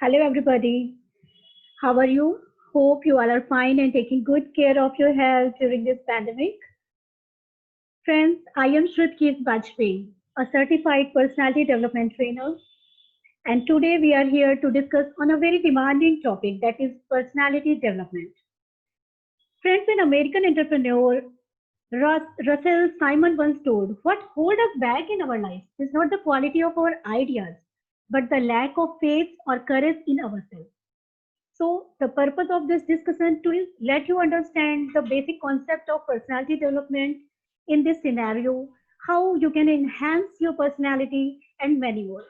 Hello, everybody. How are you? Hope you all are fine and taking good care of your health during this pandemic. Friends, I am Shrutkit Bajpayee, a certified personality development trainer, and today we are here to discuss on a very demanding topic that is personality development. Friends, an American entrepreneur, Russell Simon once told, what holds us back in our lives is not the quality of our ideas, but the lack of faith or courage in ourselves. So, the purpose of this discussion to let you understand the basic concept of personality development in this scenario, how you can enhance your personality, and many more.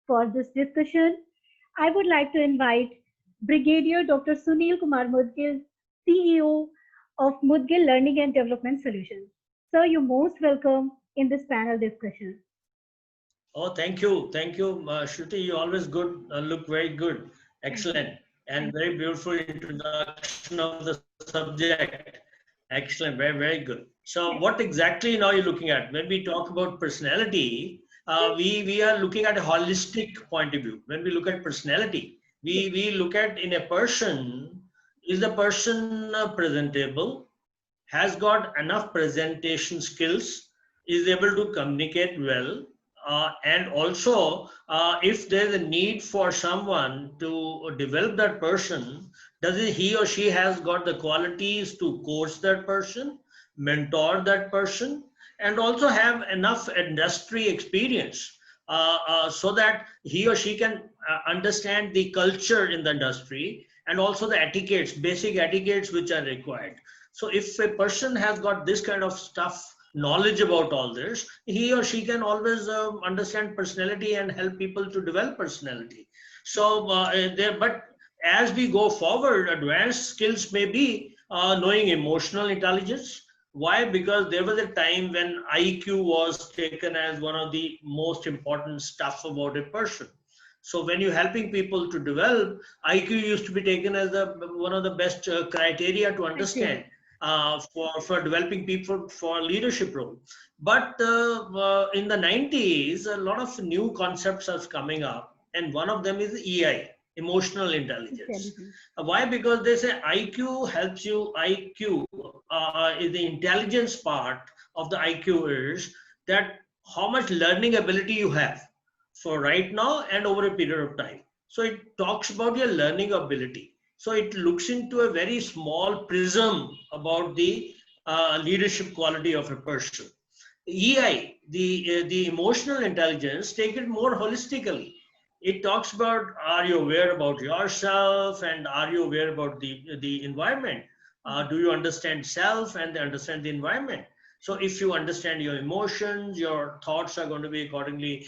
For this discussion, I would like to invite Brigadier Dr. Sunil Kumar Mudgil, CEO of Mudgil Learning and Development Solutions. Sir, you're most welcome in this panel discussion. Oh, thank you. Thank you, Shruti. You always good, look very good. Thank you. Excellent. And Thank very beautiful introduction of the subject. Excellent. Very, very good. So what you. exactly now you're looking at? When we talk about personality, we are looking at a holistic point of view. When we look at personality, Yes. we look at in a person, is the person presentable, has got enough presentation skills, is able to communicate well, and also if there's a need for someone to develop that person, does he or she has got the qualities to coach that person, mentor that person, and also have enough industry experience so that he or she can understand the culture in the industry and also the etiquettes, basic etiquettes which are required. So if a person has got this kind of stuff, knowledge about all this, he or she can always understand personality and help people to develop personality. So but as we go forward, advanced skills may be knowing emotional intelligence. Why? Because there was a time when IQ was taken as one of the most important stuff about a person. So when you're helping people to develop, IQ used to be taken as the one of the best criteria to Criteria. understand for developing people for leadership role. But in the 90s, a lot of new concepts are coming up, and one of them is EI, emotional intelligence. Intelligence. Why? Because they say IQ helps you. IQ is the intelligence part of the IQ is that how much learning ability you have for right now and over a period of time. So it talks about your learning ability. So it looks into a very small prism about the leadership quality of a person. EI, the emotional intelligence, take it more holistically. It talks about are you aware about yourself and are you aware about the environment? Do you understand self and understand the environment? So if you understand your emotions, your thoughts are going to be accordingly,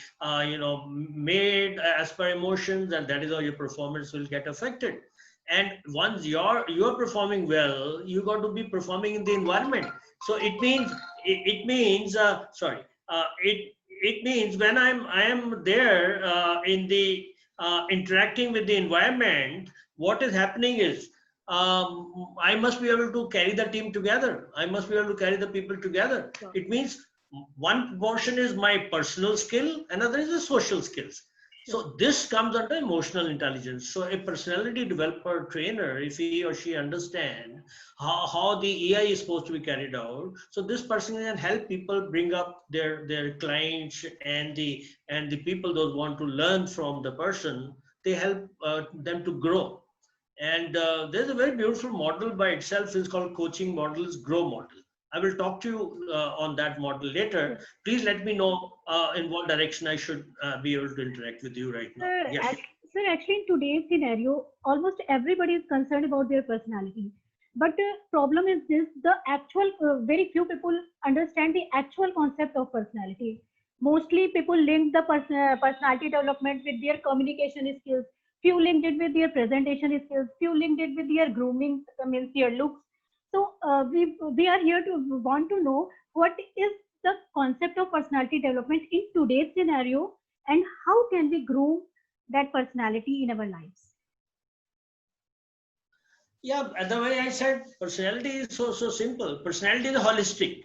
made as per emotions, and that is how your performance will get affected. And once you're performing well, you got to be performing in the environment. So it means it means when I am there in the interacting with the environment, what is happening is I must be able to carry the team together. I must be able to carry the people together. Sure. It means one portion is my personal skill, another is the social skills. Sure. So this comes under emotional intelligence. So a personality developer trainer, if he or she understand how the AI is supposed to be carried out, so this person can help people bring up their clients and the people those want to learn from the person. They help them to grow. And there's a very beautiful model by itself. It's called coaching models, grow model. I will talk to you on that model later. Sure. Please let me know in what direction I should be able to interact with you right now. Sir, Yes. sir, actually, in today's scenario, almost everybody is concerned about their personality. But the problem is this: the actual, very few people understand the actual concept of personality. Mostly, people link the personality development with their communication skills. Few linked it with their presentation skills. Few linked it with their grooming, means their looks. So, we are here to want to know what is the concept of personality development in today's scenario, and how can we groom that personality in our lives. Yeah, the way I said, personality is so simple. Personality is holistic.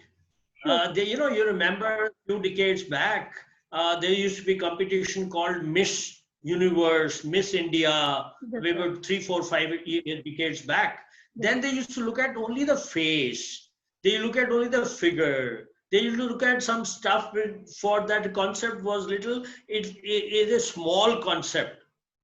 Sure, sir. You remember a few decades back, there used to be competition called Miss. universe, Miss India, That's we right. were 3, 4, 5 decades back. Then they used to look at only the face. They look at only the figure. They used to look at some stuff for that concept was little, it is a small concept,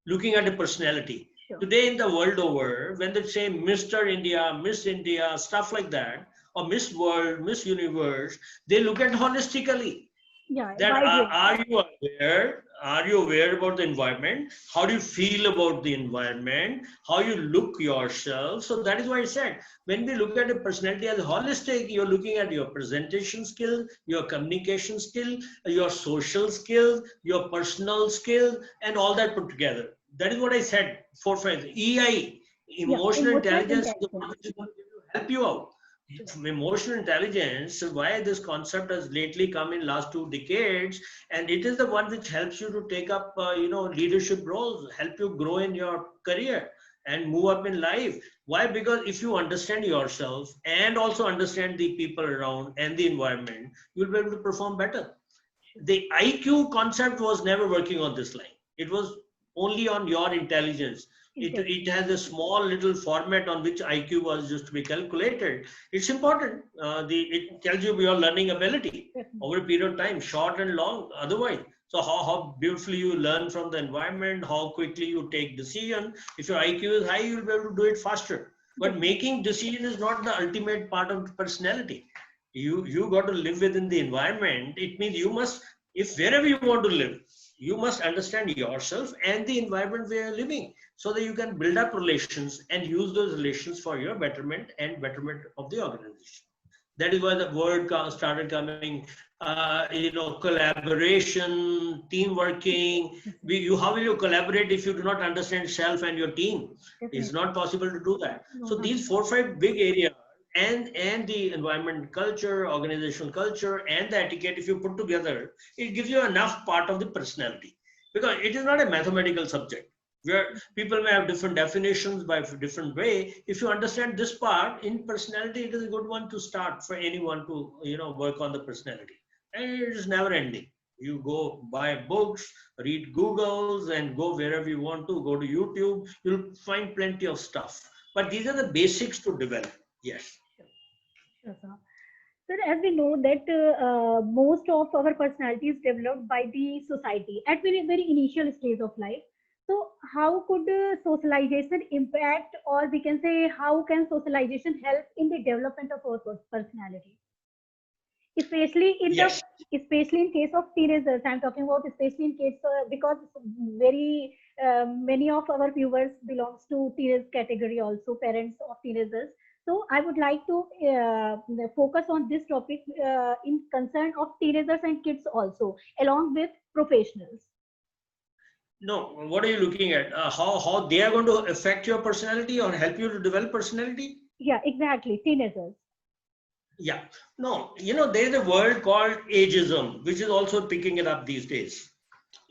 looking at a personality. Sure. Today in the world over, when they say Mr. India, Miss India, stuff like that, or Miss World, Miss Universe, they look at holistically. Yeah, That wide range. are you aware about the environment? How do you feel about the environment? How you look yourself? So that is why I said, when we look at a personality as holistic, you're looking at your presentation skill, your communication skill, your social skills, your personal skills, and all that put together. That is what I said, 4 5 EI, Yeah, emotional emotional intelligence, is the one intelligence. which is going to help you out. Sure. Emotional intelligence, why this concept has lately come in last 2 decades, and it is the one which helps you to take up leadership roles, help you grow in your career and move up in life. Why? Because if you understand yourself and also understand the people around and the environment, you'll be able to perform better. The IQ concept was never working on this line. It was only on your intelligence. It Intelligence. has a small little format on which IQ was just to be calculated. It's important. It tells you your learning ability Definitely. over a period of time, short and long, otherwise. So how beautifully you learn from the environment, how quickly you take decision. If your IQ is high, you'll be able to do it faster. But Definitely. making decision is not the ultimate part of personality. You got to live within the environment. It means you must, if wherever you want to live, you must understand yourself and the environment where you're living, so that you can build up relations and use those relations for your betterment and betterment of the organization. That is why the word started coming, collaboration, team working. How will you collaborate if you do not understand self and your team? It's Definitely. not possible to do that. No, So not these at all. 4 5 big areas, and the environment culture, organizational culture, and the etiquette, if you put together, it gives you enough part of the personality, because it is not a mathematical subject where people may have different definitions by different way. If you understand this part in personality, it is a good one to start for anyone to work on the personality, and it is never ending. You go buy books, read Googles, and go wherever you want to, go to YouTube, you'll find plenty of stuff, but these are the basics to develop. Yes. Sure, sir. Sir, as we know that most of our personality is developed by the society at very initial stage of life. So, how could socialization impact, or we can say, how can socialization help in the development of our personality? especially in the Yes. especially in case of teenagers. I'm talking about especially in case because very many of our viewers belongs to teenage category, also parents of teenagers. So I would like to focus on this topic in concern of teenagers and kids also, along with professionals. No, what are you looking at? How they are going to affect your personality or help you to develop personality? Yeah, exactly, teenagers. Yeah. No, there is a word called ageism, which is also picking it up these days.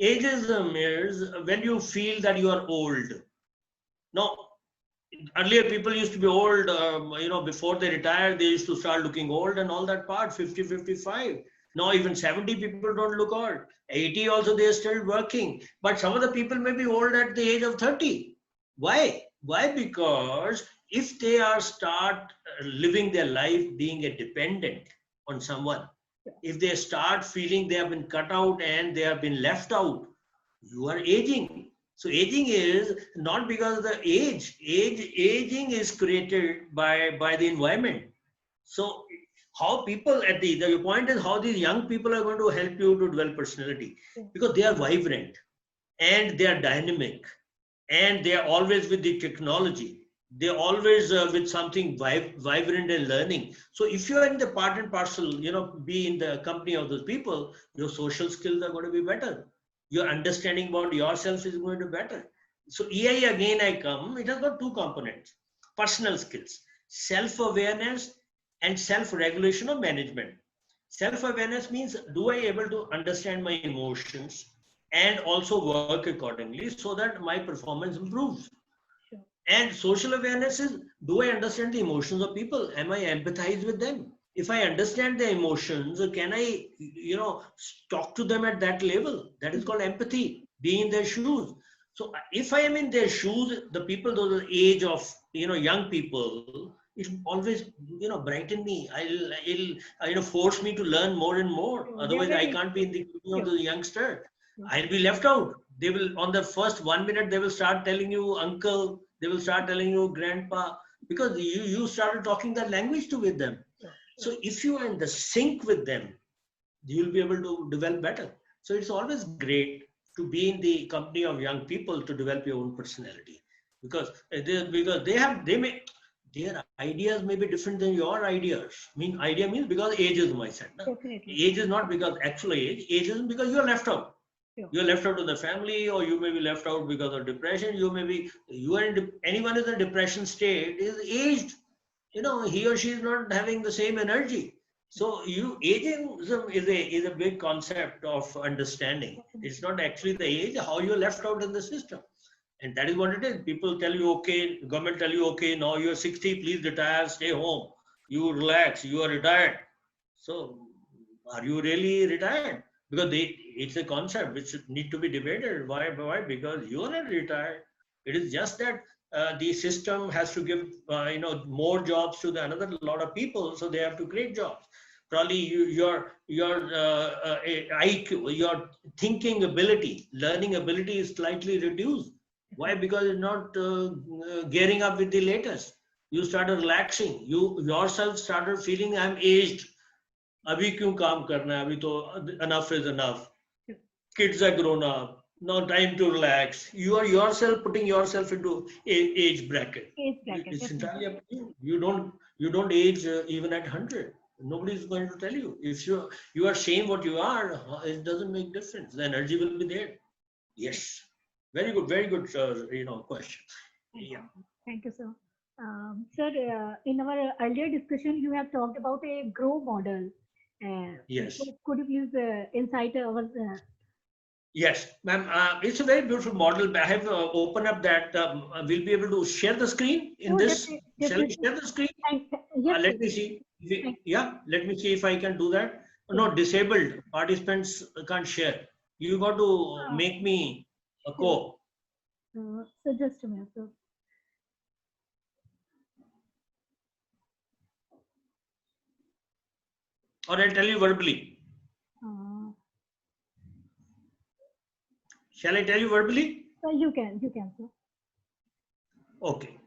Ageism is when you feel that you are old. Now, earlier people used to be old, before they retired, they used to start looking old and all that part, 50, 55. Now, even 70 people don't look old. 80 also, they are still working. But some of the people may be old at the age of 30. Why? Why? Because if they are start living their life being a dependent on someone, if they start feeling they have been cut out and they have been left out, you are aging. So aging is not because of the aging is created by the environment. So how people your point is how these young people are going to help you to develop personality, Yeah. because they are vibrant and they are dynamic and they are always with the technology. They're always with something vibrant and learning. So if you are in the part and parcel, be in the company of those people, your social skills are going to be better. Your understanding about yourself is going to be better. So EI again I come, it has got two components: personal skills, self-awareness, and self-regulation of management. Self-awareness means, do I able to understand my emotions and also work accordingly so that my performance improves? Sure. And social awareness is, do I understand the emotions of people? Am I empathize with them? If I understand their emotions, can I, talk to them at that level? That is called empathy. be in their shoes. So if I am in their shoes, the people those are age of young people, it always brighten me. It'll force me to learn more and more. Otherwise, I Definitely. can't be in the company of Sure. the youngster. Sure. I'll be left out. They will, on the first 1 minute, they will start telling you uncle. They will start telling you grandpa, because you started talking that language to with them. Sure. So if you are in the sync with them, you'll be able to develop better. So it's always great to be in the company of young people to develop your own personality, because their ideas may be different than your ideas. Idea means because age is my son. No? Definitely. Age is not because actual age. Age is because you are left out. Sure. You're left out of the family, or you may be left out because of depression. Anyone is in a depression state is aged. He or she is not having the same energy. So ageism is a big concept of understanding. It's not actually the age, how you're left out in the system. And that is what it is. People tell you, okay, government tell you, okay, now you're 60, please retire, stay home. You relax, you are retired. So are you really retired? Because it's a concept which need to be debated. Why? Because you are not retired. It is just that the system has to give more jobs to another lot of people, so they have to create jobs. Probably your IQ, your thinking ability, learning ability is slightly reduced. Why? Because it's not gearing up with the latest. You started relaxing. You yourself started feeling I'm aged. अभी क्यों काम करना है, अभी तो enough is enough. Kids are grown up. Now time to relax. You are yourself putting yourself into age bracket. Age bracket. It's Definitely. entirely up to you. You don't age even at 100. Nobody is going to tell you. If you are same what you are, it doesn't make difference. The energy will be there. Yes, very good question. Yeah. Thank you, sir. Sir, in our earlier discussion, you have talked about a grow model. Yes. So could you please insight our? Yes, ma'am. It's a very beautiful model. I have opened up that. We'll be able to share the screen in Oh, this. definitely. Shall we share the screen? Yes. Let me see. Yeah, let me see if I can do that. No, disabled participants can't share. You got to make me a co. So just a minute, sir. Or I'll tell you verbally. Shall I tell you verbally? You can, sir. Okay.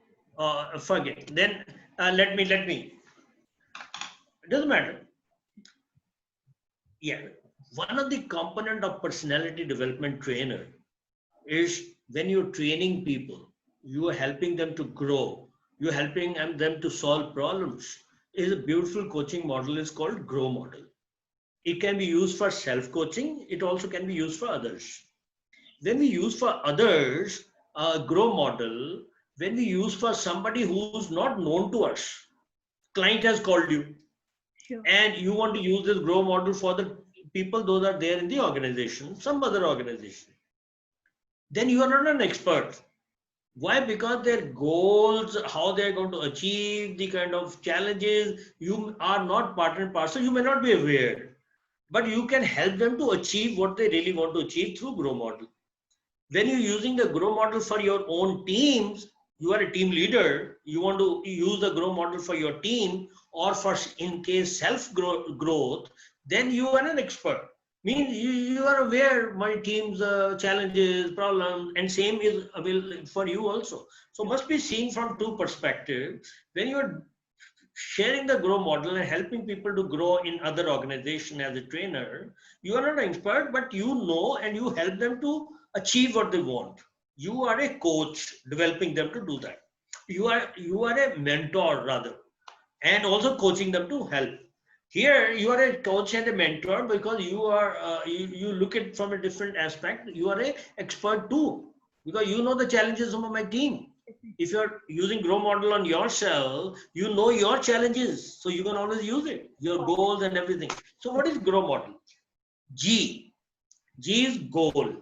Forget. Then let me. It doesn't matter. Yeah. One of the component of personality development trainer is when you're training people, you are helping them to grow. You're helping them to solve problems. Is a beautiful coaching model is called GROW model. It can be used for self-coaching. It also can be used for others. When we use for others, GROW model, when we use for somebody who's not known to us, client has called you, Sure. and you want to use this GROW model for the people those are there in the organization, some other organization, then you are not an expert. Why? Because their goals, how they're going to achieve the kind of challenges, you are not part and parcel. You may not be aware, but you can help them to achieve what they really want to achieve through GROW model. When you're using the GROW model for your own teams, you are a team leader, you want to use the GROW model for your team or for in case self growth, then you are an expert. Means you are aware my team's challenges, problems, and same is available for you also. So must be seen from two perspectives. When you're sharing the GROW model and helping people to grow in other organization as a trainer, you are not an expert, but you know and you help them to achieve what they want. You are a coach developing them to do that. You are a mentor rather, and also coaching them to help. Here you are a coach and a mentor because you are you look at from a different aspect. You are a expert too because you know the challenges of my team. If you're using GROW model on yourself, you know your challenges, so you can always use it, your goals and everything. So what is GROW model? G is goal.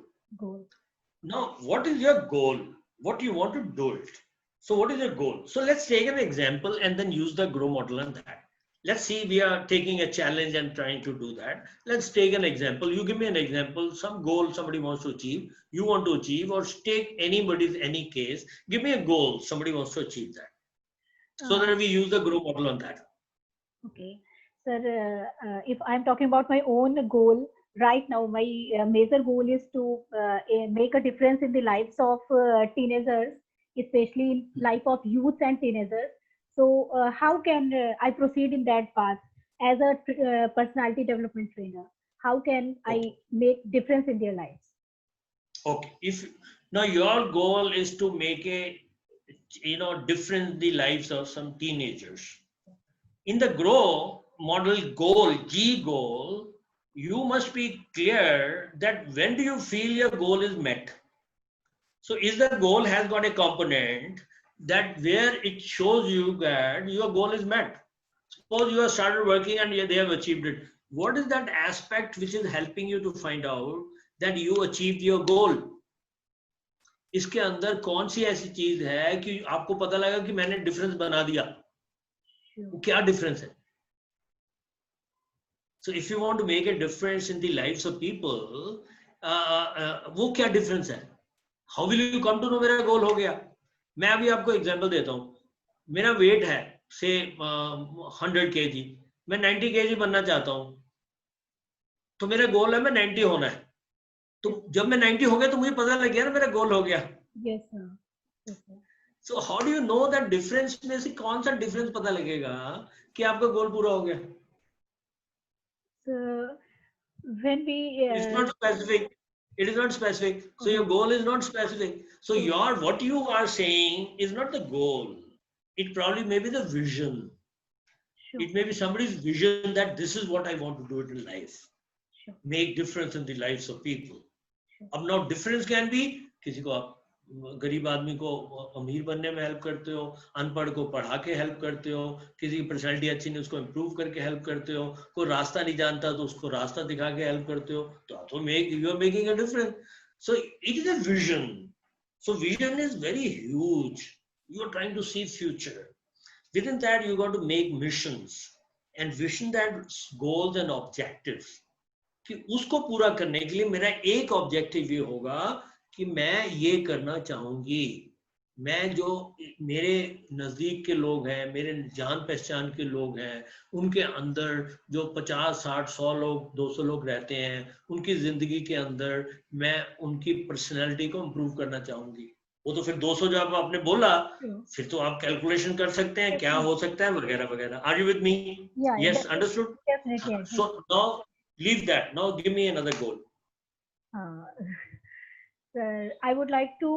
Now, what is your goal? What you want to do it? So what is your goal? So let's take an example and then use the GROW model on that. let's see, we are taking a challenge and trying to do that. Let's take an example. You give me an example, some goal somebody wants to achieve, you want to achieve, or take anybody's, any case. Give me a goal somebody wants to achieve that, so that we use the GROW model on that. Okay, sir, if I'm talking about my own goal right now, my major goal is to make a difference in the lives of teenagers, especially in life of youth and teenagers. So how can I proceed in that path as a personality development trainer? How can I Okay. make difference in their lives? Okay, if now your goal is to make a difference in the lives of some teenagers, in the GROW model goal, G goal, you must be clear that when do you feel your goal is met. So is the goal has got a component that where it shows you that your goal is met. Suppose you have started working and they have achieved it. What is that aspect which is helping you to find out that you achieved your goal? इसके अंदर कौन सी ऐसी चीज है कि आपको पता लगा कि मैंने डिफरेंस बना दिया? वो क्या डिफरेंस है? So if you want to make a difference in the lives of people, वो क्या difference है? How will you come to know मेरा goal हो गया? मैं अभी आपको example देता हूँ. मेरा weight है say 100 kg, मैं 90 kg बनना चाहता हूँ. तो मेरा goal है मैं 90 होना है. तो जब मैं 90 हो गया तो मुझे पता लग गया ना मेरा goal हो गया. Yes, sir. Yes, sir. So how do you know that difference में से कौन सा difference पता लगेगा कि आपका goal पूरा हो गया? So when we It's not specific. It is not specific. So your goal is not specific. So your what you are saying is not the goal. It probably may be the vision. sure. It may be somebody's vision that this is what I want to do it in life. Sure. Make difference in the lives of people. Sure. अब now difference can be किसी को आप गरीब आदमी को अमीर बनने में हेल्प करते हो, अनपढ़ को पढ़ा के हेल्प करते हो, किसी की पर्सनैलिटी अच्छी नहीं उसको इम्प्रूव करके हेल्प करते हो, कोई रास्ता नहीं जानता तो उसको रास्ता दिखा के हेल्प करते हो, तो you are making a difference. So it is a vision. So vision is very huge. You are trying to see future. Within that you got to make missions and vision that goals and objectives. कि उसको पूरा करने के लिए मेरा एक objective ये होगा कि मैं ये करना चाहूंगी. मैं जो मेरे नजदीक के लोग हैं, मेरे जान पहचान के लोग हैं, उनके अंदर जो 50, 60, 100 लोग, 200 लोग रहते हैं, उनकी जिंदगी के अंदर मैं उनकी पर्सनैलिटी को इम्प्रूव करना चाहूंगी. वो तो फिर 200 जो आपने बोला, फिर तो आप कैलकुलेशन कर सकते हैं क्या हो सकता है वगैरह वगैरह. Are you with me? Yes, understood. So now leave that. Now give me another goal. I would like to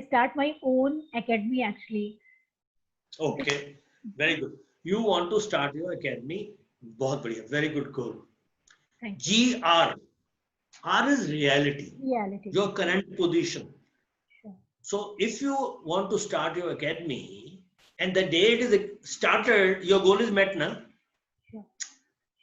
start my own academy actually. Okay, very good. You want to start your academy. बहुत बढ़िया. Very good goal. Thank you. GR. R is reality. Reality. Your current position. Sure. So if you want to start your academy and the day it is started, your goal is met now.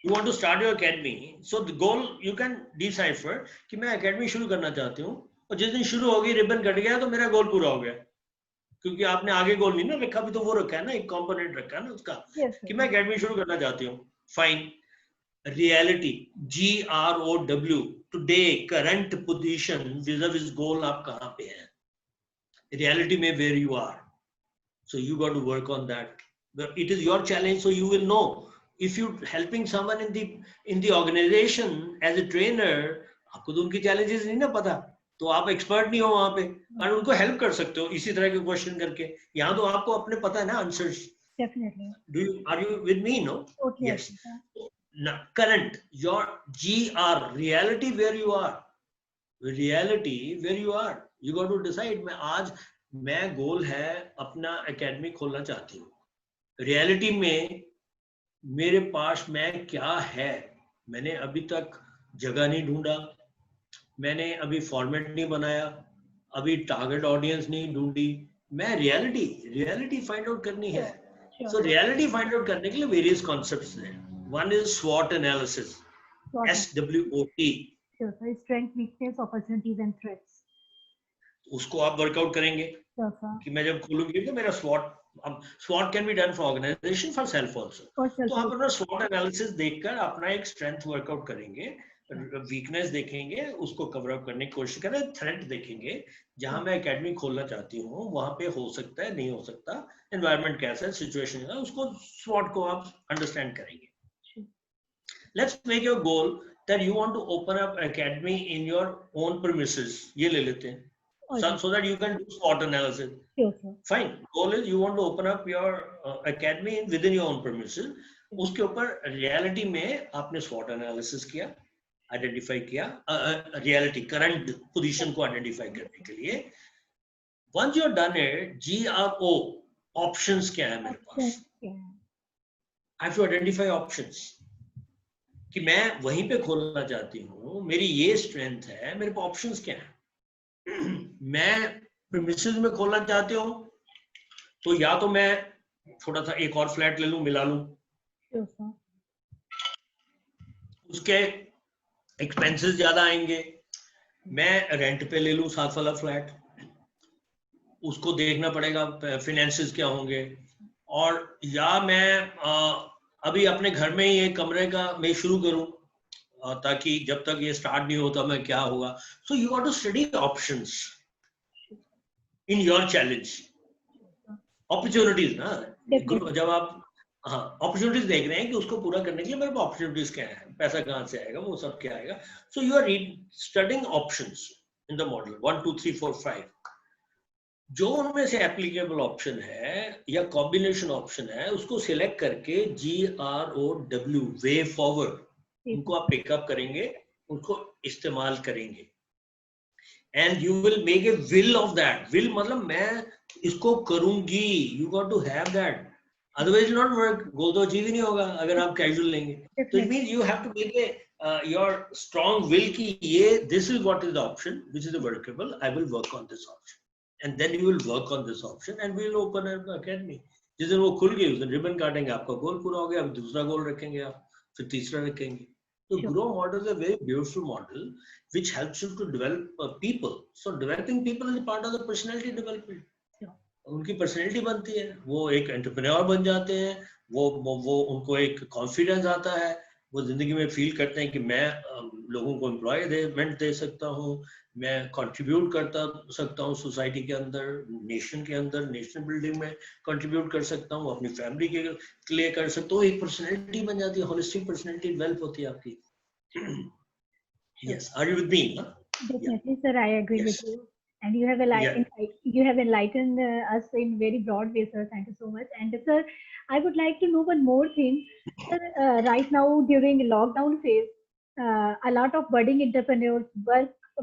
You want to start your academy, so the goal you can decipher कि मैं academy शुरू करना चाहती हूँ, और जिस दिन शुरू होगी रिबन कट गया तो मेरा गोल पूरा हो गया. क्योंकि आपने आगे गोल नहीं ना रखा, अभी तो वो रखा है ना, एक कंपोनेंट रखा है ना उसका, कि मैं academy शुरू करना चाहती हूँ. Fine. Reality, GROW, today current position vis-a-vis गोल आप कहाँ पे हैं. रियलिटी में where you are. So you got to work on that. It is your challenge, so you will know. If you helping someone in the organization as a trainer, आपको तो उनकी challenges नहीं ना पता, तो आप expert नहीं हो वहाँ पे, और उनको help कर सकते हो इसी तरह के question करके. यहाँ तो आपको अपने पता है ना answers. Definitely. Are you with me? No? Okay. Yes. Now, current, your GR, reality where you are. Reality where you are. You got to decide. मैं गोल है अपना academy खोलना चाहती हूँ. Reality में मेरे पास में क्या है. मैंने अभी तक जगह नहीं ढूंढा, मैंने अभी फॉर्मेट नहीं बनाया, अभी टारगेट ऑडियंस नहीं ढूंढी. मैं रियलिटी फाइंड आउट करनी है. सो रियलिटी फाइंड आउट करने के लिए वेरियस कॉन्सेप्ट्स हैं. One is SWOT analysis, SWOT. Strength, weakness, opportunities and threats. उसको आप वर्कआउट करेंगे कि मैं जब खोलूंगी तो मेरा SWOT SWOT can be done for organization, for self also. For self तो आप also. अपना SWOT एनालिसिस देखकर अपना एक स्ट्रेंथ वर्कआउट करेंगे, वीकनेस देखेंगे, उसको कवर अप करने की कोशिश करें, थ्रेट देखेंगे, जहां मैं एकेडमी खोलना चाहती हूँ वहां पे हो सकता है, नहीं हो सकता, एनवायरनमेंट कैसा है, सिचुएशन है, उसको SWOT को आप अंडरस्टैंड करेंगे. Let's make your goal that you want to open up academy in your own premises. ये ले लेते हैं. So that you can do SWOT analysis. Sure, sir. Fine. Goal is you want to open up your academy within your own premises. उसके ऊपर reality में आपने SWOT analysis किया, identify किया, reality current position को identify करने के लिए. Once you're done it, GRO options क्या है मेरे पास? I have to identify options. कि मैं वहीं पे खोलना चाहती हूँ, मेरी ये स्ट्रेंथ है, मेरे पास ऑप्शंस क्या है. मैं प्रीमिसेस में खोलना चाहती हूँ तो या तो मैं थोड़ा सा एक और फ्लैट ले लूं, मिला लूं, उसके एक्सपेंसेस ज्यादा आएंगे, मैं रेंट पे ले लूं साथ वाला फ्लैट, उसको देखना पड़ेगा फिनेंसेस क्या होंगे, और या मैं अभी अपने घर में ही एक कमरे का मैं शुरू करूं ताकि जब तक ये स्टार्ट नहीं होता मैं क्या होगा. So you got to study options in your challenge. Opportunities ना, जब आप अपॉर्चुनिटीज देख रहे हैं कि उसको पूरा करने के लिए मेरे पास अपॉर्चुनिटीज क्या है, पैसा कहाँ से आएगा, वो सब क्या आएगा. So you are studying options in the model 1 2 3 4 5. जो उनमें से एप्लीकेबल ऑप्शन है या कॉम्बिनेशन ऑप्शन है उसको सिलेक्ट करके GROW वे फॉरवर्ड, उनको आप पिकअप करेंगे, उनको इस्तेमाल करेंगे. And you will make a will of that. Will मतलब मैं इसको करूंगी. You got to have that, otherwise not work. Goal तो अचीव ही नहीं होगा अगर आप कैजुअल लेंगे. तो it means you have to make a your strong will की ये this is what is the option which is workable. I will work on this option and then you will work on this option and we will open an academy. जिस दिन वो खुल गई उस दिन ribbon काटेंगे, आपका गोल पूरा हो गया, अब दूसरा गोल रखेंगे आप, फिर तीसरा रखेंगे. तो GROW model is a very beautiful model which helps you to develop people. So developing people is a part of the personality development. उनकी पर्सनैलिटी बनती है, वो एक एंटरप्रेन्योर बन जाते हैं, वो उनको एक कॉन्फिडेंस आता है, वो जिंदगी में फील करते हैं कि मैं लोगों को एम्प्लॉयमेंट दे सकता हूँ, मैं कंट्रीब्यूट करता सकता हूँ सोसाइटी के अंदर, नेशन के अंदर, नेशनल बिल्डिंग में कंट्रीब्यूट कर सकता हूँ, अपनी फैमिली के लिए कर सकता हूँ. एक पर्सनैलिटी बन जाती है, होलिस्टिक पर्सनैलिटी डेवलप होती है आपकी. Yes, are you with me? Huh? Definitely, sir, I agree with you. And you have enlightened us in very broad way, sir. Thank you so much. And sir, I would like to know one more thing. Sir, right now during lockdown phase, a lot of budding entrepreneurs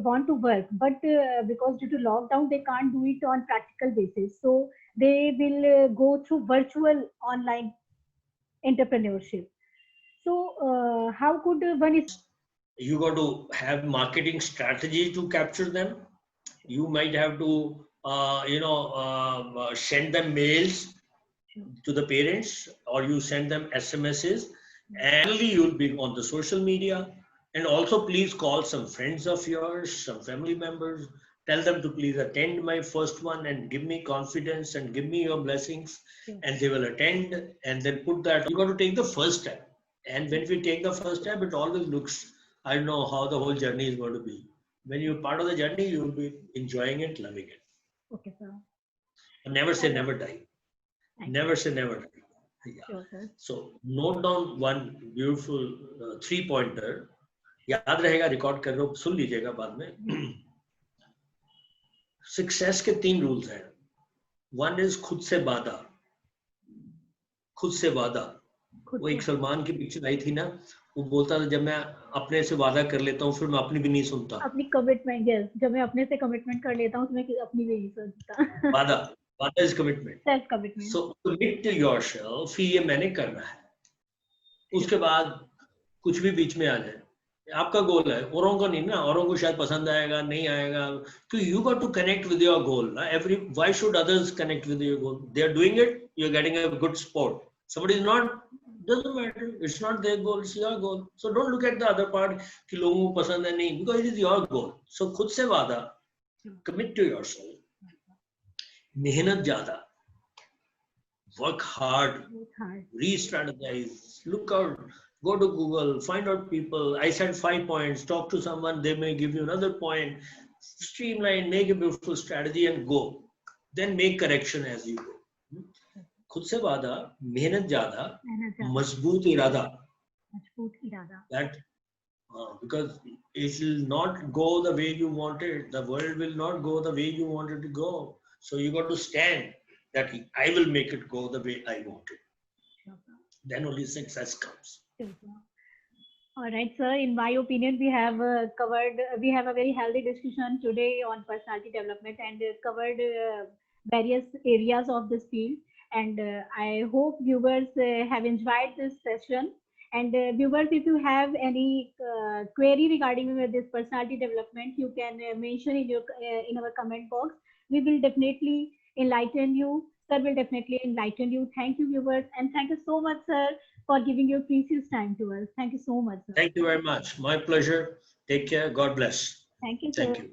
want to work, but because due to lockdown they can't do it on practical basis, so they will go through virtual online entrepreneurship. So how could one? You got to have marketing strategy to capture them. You might have to send them mails to the parents, or you send them SMSs, and you'll be on the social media. And also please call some friends of yours, some family members, tell them to please attend my first one and give me confidence and give me your blessings. And they will attend, and then put that. You got to take the first step. And when we take the first step, it always looks, I don't know how the whole journey is going to be. When you're part of the journey, you will be enjoying it, loving it. Okay, sir. And never say never die. Never say never die. Yeah. Sure, sir. So note down one beautiful 3-pointer. याद रहेगा, record कर लो, सुन लीजिएगा बाद में. Success के 3 rules हैं. One is खुद से वादा. खुद से वादा. वो एक सलमान की पिक्चर आई थी ना, वो बोलता था जब मैं अपने से वादा कर लेता हूँ फिर मैं अपनी भी नहीं सुनता. अपनी कमिटमेंट, यस, जब मैं अपने से कमिटमेंट कर लेता हूँ तो मैं अपनी भी नहीं सुनता. वादा is commitment. Self commitment. So commit to yourself, ये मैंने करना है. उसके बाद कुछ भी बीच में आ जाए, आपका गोल है, औरों को नहीं ना, औरों को शायद पसंद आएगा नहीं आएगा, तो you got to connect with your goal ना. Why should others connect with your goal? They are doing it, you are getting a good support. Somebody is not, doesn't matter, it's not their goal, it's your goal. So don't look at the other part कि लोगों को पसंद है नहीं, because it is your goal. So खुद से वादा, commit to yourself. मेहनत ज्यादा. work hard, Work hard. re-strategize, look out, go to Google, find out people. I said 5 points, talk to someone, they may give you another point. Streamline, make a beautiful strategy and go. Then make correction as you go. खुद से वादा, मेहनत ज़्यादा, मेहनत ज़्यादा, मजबूत इरादा. मजबूत इरादा. That because it will not go the way you wanted. The world will not go the way you wanted to go. So you got to stand that I will make it go the way I want it. Sure, sir. Then only success comes. Sure, sir. All right, sir. In my opinion, we have we have a very healthy discussion today on personality development and covered various areas of this field. And I hope viewers have enjoyed this session. And viewers, if you have any query regarding this personality development, you can mention in your in our comment box. We will definitely enlighten you. Sir will definitely enlighten you. Thank you, viewers, and thank you so much, sir, for giving your precious time to us. Thank you so much, sir. Thank you very much. My pleasure. Take care. God bless. Thank you, sir. Thank you.